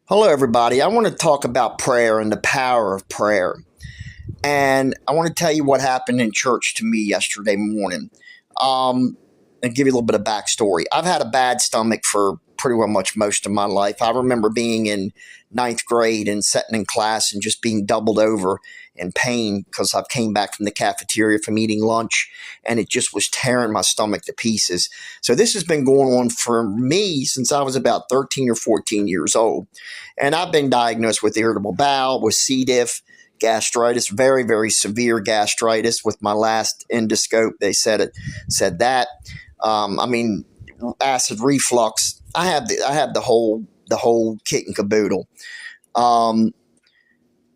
Hello, everybody. I want to talk about prayer and the power of prayer. And I want to tell you what happened in church to me yesterday morning. And give you a little bit of backstory. I've had a bad stomach for pretty well much most of my life. I remember being in ninth grade and sitting in class and just being doubled over in pain because I came back from the cafeteria from eating lunch and it just was tearing my stomach to pieces. So this has been going on for me since I was about 13 or 14 years old. And I've been diagnosed with irritable bowel, with C. diff, gastritis, very, very severe gastritis. With my last endoscope, they said that. Acid reflux. I have the whole kit and caboodle.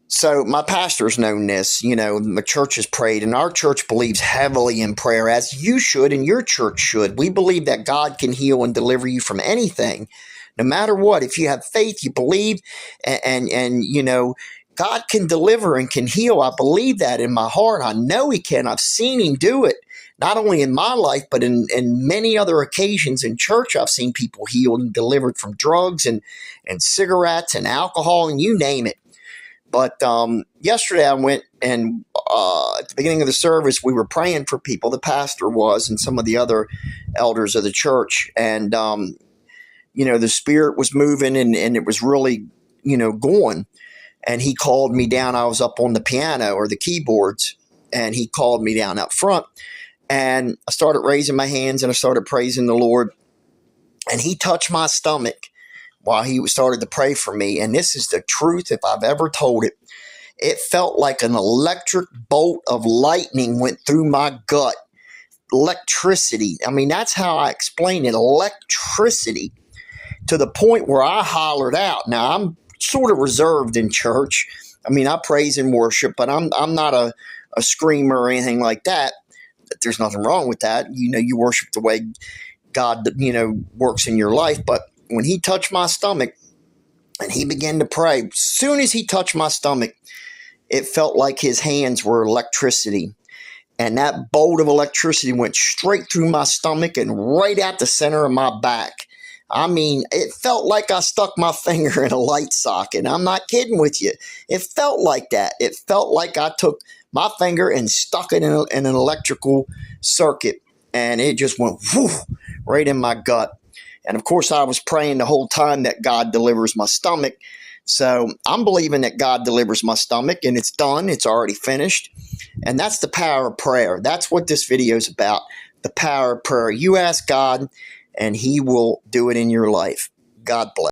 So my pastor's known this. My church has prayed, and our church believes heavily in prayer, as you should and your church should. We believe that God can heal and deliver you from anything, no matter what. If you have faith, you believe, and God can deliver and can heal. I believe that in my heart. I know He can. I've seen Him do it, not only in my life, but in many other occasions in church. I've seen people healed and delivered from drugs and cigarettes and alcohol and you name it. But yesterday I went and at the beginning of the service, we were praying for people. The pastor was and some of the other elders of the church. And, the Spirit was moving and it was really, going. And He called me down. I was up on the piano or the keyboards, and He called me down up front. And I started raising my hands and I started praising the Lord. And He touched my stomach while He started to pray for me. And this is the truth if I've ever told it. It felt like an electric bolt of lightning went through my gut. Electricity. That's how I explain it. Electricity. To the point where I hollered out. Now, I'm sort of reserved in church. I praise and worship, but I'm not a screamer or anything like that. There's nothing wrong with that. You worship the way God, works in your life. But when He touched my stomach and He began to pray, as soon as He touched my stomach, it felt like His hands were electricity. And that bolt of electricity went straight through my stomach and right out the center of my back. It felt like I stuck my finger in a light socket. I'm not kidding with you. It felt like that. It felt like I took my finger and stuck it in an electrical circuit, and it just went whoosh, right in my gut. And of course, I was praying the whole time that God delivers my stomach. So I'm believing that God delivers my stomach, and it's done. It's already finished. And that's the power of prayer. That's what this video is about, the power of prayer. You ask God, and He will do it in your life. God bless.